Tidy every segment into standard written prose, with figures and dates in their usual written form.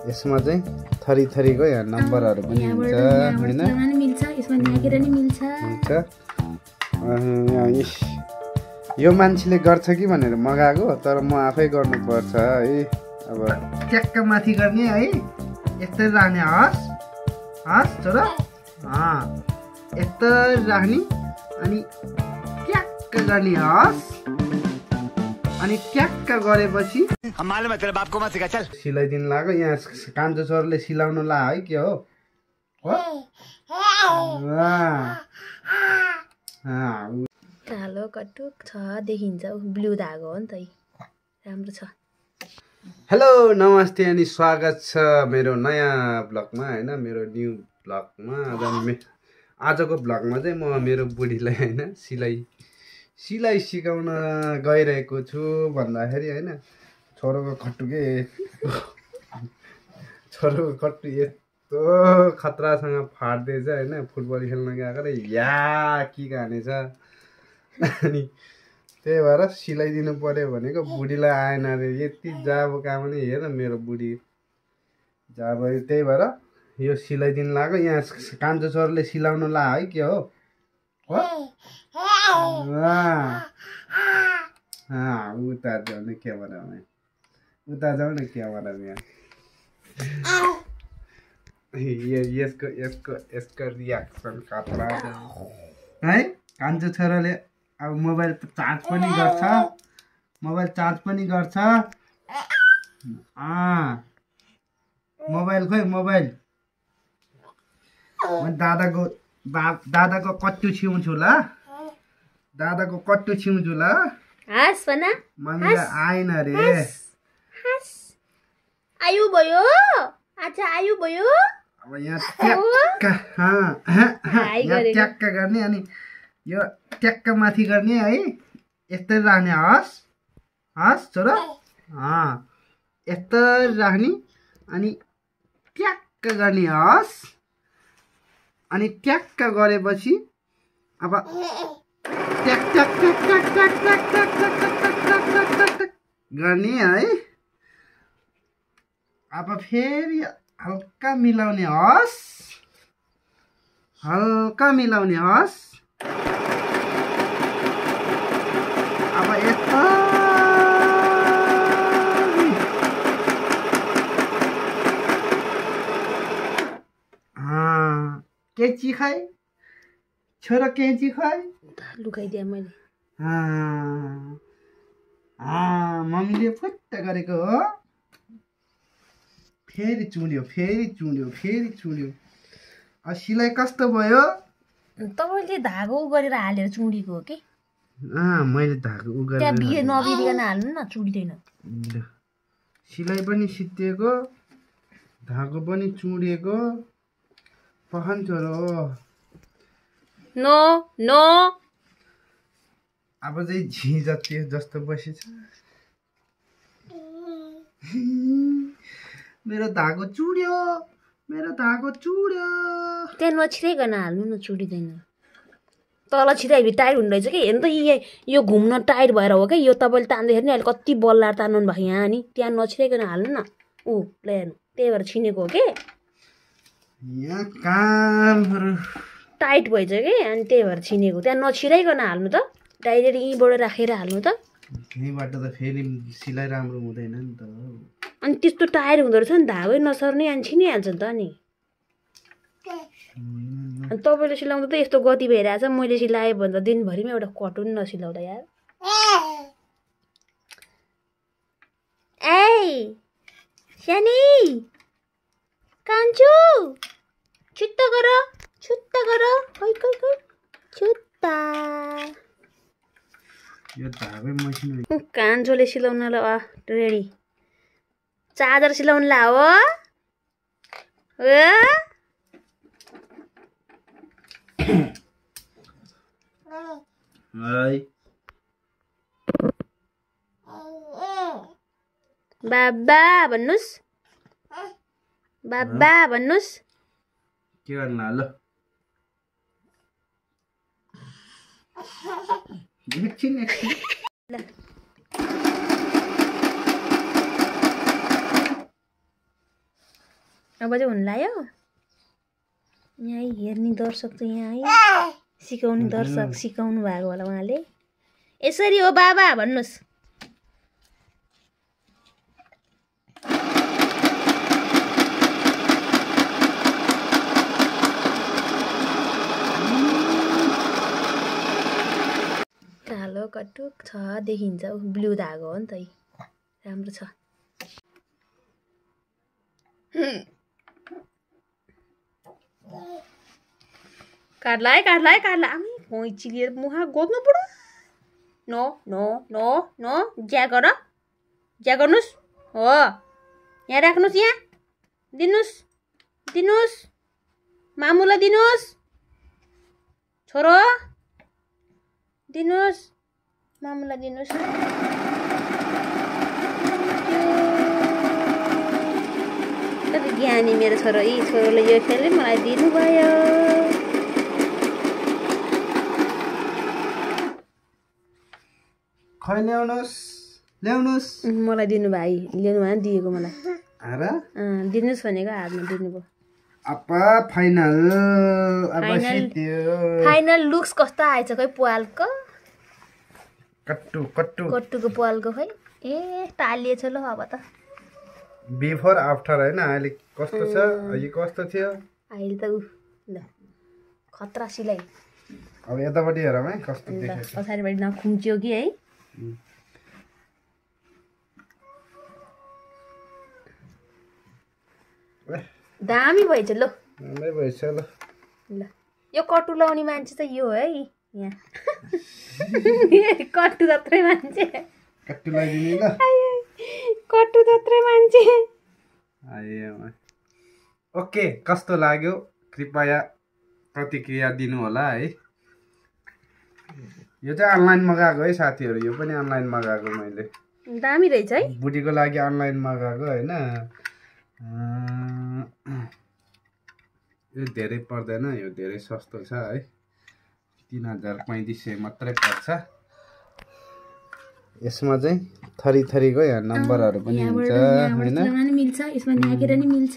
यसमा चाहिँ थरी थरीको यहाँ नम्बरहरु पनि हुन्छ हैन मिल्छ यसमा नागेर नि मिल्छ यो मान्छेले गर्छ कि भनेर मगाएको तर म आफै गर्नु पर्छ है अब ट्याक्क माथि गर्ने है यस्तै राख्ने हस् छोरा यस्तै राख्ने अनि ट्याक्क गर्ने हस् अनि ट्याक्क गरेपछि मालूम है तेरे बाप को मत सिखा चल सिलाइदिन लाग्यो यहाँ कान्छो छोराले सिलाउन ला है के हो कालो कटुक छ देखिन्छ ब्लू धागो हो नि त राम्रो छ हेलो नमस्ते अनि स्वागत छ मेरो नयाँ ब्लगमा हैन मेरो न्यू ब्लगमा आजको ब्लगमा चाहिँ म मेरो बुढीलाई हैन सिलाइ सिकाउन गइरहेको छु भन्दाखेरि हैन छोरोको खट्टु यस्तो खतरासँग फाट्दैछ हैन फुटबल खेल्न गएको रे या कि गानेछ अनि त्यही भएर सिलाइदिनु पर्यो भनेको बुढीलाई आएन रे यति जाबो काम नि हेर मेरो बुढी जाबो त्यही भएर यो सिलाइदिनु लाग्यो यहाँ कान्छो छोराले सिलाउन ला है के हो उता जाऊ न क्यामेरामा उता जाऊ न क्यामेरामा यसको रियाक्सन खतरा है कान्छो छोराले अब मोबाइल चार्ज पनि गर्छ मोबाइल खोइ मोबाइल म दादाको कट्टु छिउँछु ल दादाको कट्टु छिउँछु ल हस् भन मम्मीले आएन रे आयु भयो अच्छा आयु भयो अब यहाँ ट्याक्क गर्ने अनि यो ट्याक्क माथि गर्ने है यस्तै राख्ने हस् छोरा यस्तै राख्ने अनि ट्याक्क गर्ने हस् अनि ट्याक्क गरेपछि अब ट्याक ट्याक ट्याक ट्याक ट्याक ट्याक ट्याक ट्याक गर्ने है अब फेरि हल्का मिलाउने हस् अब यस्तो कैची खाए छोरा कैची खाए लुकाइदिए मैले मम्मीले फुट्ट गरेको हो फेरि चुड्यो सिलाइ कस्तो भयो तपाईले धागो गरेर हालेर चुडीको हो कि मैले धागो गरेर त्यहाँ बिहे नबिरिकन हाल्नु न चुडिदैन सिलाइ पनि सिद्धिएको धागो पनि चुडिएको पहन छोरो नो अब चाहिँ झी जति जस्तो बसेछ मेरो धागो चुड्यो त्यहाँ नछिराइकन हाल्नु न चुडिँदैन तल छिराइ टाइट हुँदो रहेछ कि हेर्नु त यो घुम्न टाइट भएर हो क्या यो तपाईँले तान्दाखेरि नि अहिले कति बल्लाएर तान्नु भएको यहाँ नि त्यहाँ नछिराइकन हाल्नु न ल हेर्नु त्यही भएर छिनेको हो कि यहाँ कामहरू टाइट भएछ कि अनि त्यही भएर छिनेको त्यहाँ नछिराइकन हाल्नु त डाइरेक्ट यहीँबाट राखेर हाल्नु त यहीँबाट त फेरि सिलाइ राम्रो हुँदैन नि त अनि त्यस्तो टायर हुँदो रहेछ नि धागै नसर्ने अनि छिनिहाल्छ नि त नि अनि तपाईँले सिलाउँदा त यस्तो गति भइरहेछ मैले सिलाएँ भने त दिनभरिमा एउटा कटुन नसिलाउँदा यार ए सानी कान्छु छुट्टा गर खै छुट्टा यो धागै मसिन कान्छोले सिलाउन ल रेडी चादर सिलाउन ला हो बाबा भन्नुस् के गर्नु ल एकछिन अब चाहिँ हुन लाग्यो यहाँ हेर्ने दर्शक चाहिँ यहाँ है सिकाउने दर्शक सिकाउनु भएको होला उहाँले यसरी हो बाबा भन्नुहोस् कालो कटुक छ देखिन्छ ब्लू धागो हो नि त राम्रो छ काट्ला आमी खोइची लिएर मुहा गोद्नु पड्यो नो नो नो नो ज्या गर्नुहोस् हो यहाँ राख्नुहोस् यहाँ दिनुहोस् मामुलाई दिनुहोस् छोरो दिनुहोस् मामुलाई दिनुहोस् कति ज्ञानी मेरो छोरो यी छोरोले यो खेलले मलाई दिनुभयो खै ल्याउनुहोस् मलाई दिनु भाइ ल्याउनु भएन दिएको मलाई र दिनुहोस् भनेको हातमा दिनुभयो अपा फाइनल फाइनल लुक्स कस्तो आएछ खै पालको कट्टुको पालको खै ए टालिएछ ल अब त बिफोर आफ्टर हैन अहिले कस्तो छ अहिले कस्तो थियो अहिले त ल खतरा सिलाइ अब यतापट्टि हेरौँ है कस्तो देखेछ पछाडिबाट नखुम्च्यो कि है दामी भएछ ल राम्रै भएछ ल ल यो कट्टु लाउने मान्छे चाहिँ यो है यहाँ कट्टु जत्रै मान्छे कट्टु लगाइदिने ल कट्टु जत्रै मान्छे ओके कस्तो लाग्यो कृपया प्रतिक्रिया दिनु होला है यो चाहिँ अनलाइन मगाएको है साथीहरू यो पनि अनलाइन मगाएको मैले दामी रहेछ है बुढीको लागि अनलाइन मगाएको हैन यो धेरै पर्दैन यो धेरै सस्तो छ है 3500 मात्रै पर्छ यसमा चाहिँ थरीको यहाँ नम्बरहरू पनि हुन्छ हैन मिल्छ यसमा न्याकेर नि मिल्छ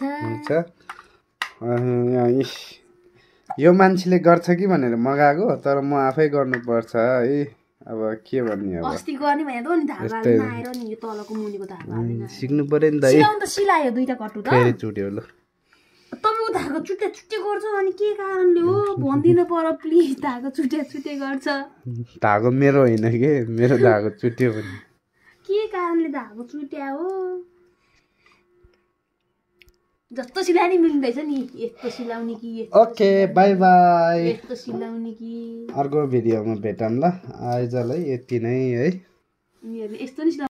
यो मान्छेले गर्छ कि भनेर मगाएको तर म आफै गर्नुपर्छ है अब के भन्ने अब अस्ति गर्ने भने त नि धागा आएर नि यो तलको मुनिको धागा सिक्नु पर्यो नि त सिलाउन त सिलायो दुईटा कट्टु त फेरि चुट्यो ल तपाईको धागा छुट्टे गर्छ अनि के कारणले हो भन्दिन पर प्लिज धागा छुट्टे गर्छ धागो मेरो होइन के मेरो धागो चुट्यो भने के कारणले धागो छुट्या हो जस्तो सिलाउने मिल्दैछ नि यस्तो सिलाउने कि ओके बाइ बाइ यस्तो सिलाउने कि अर्को भिडियोमा भेटौँ ल आजलाई यति नै है यस्तो नि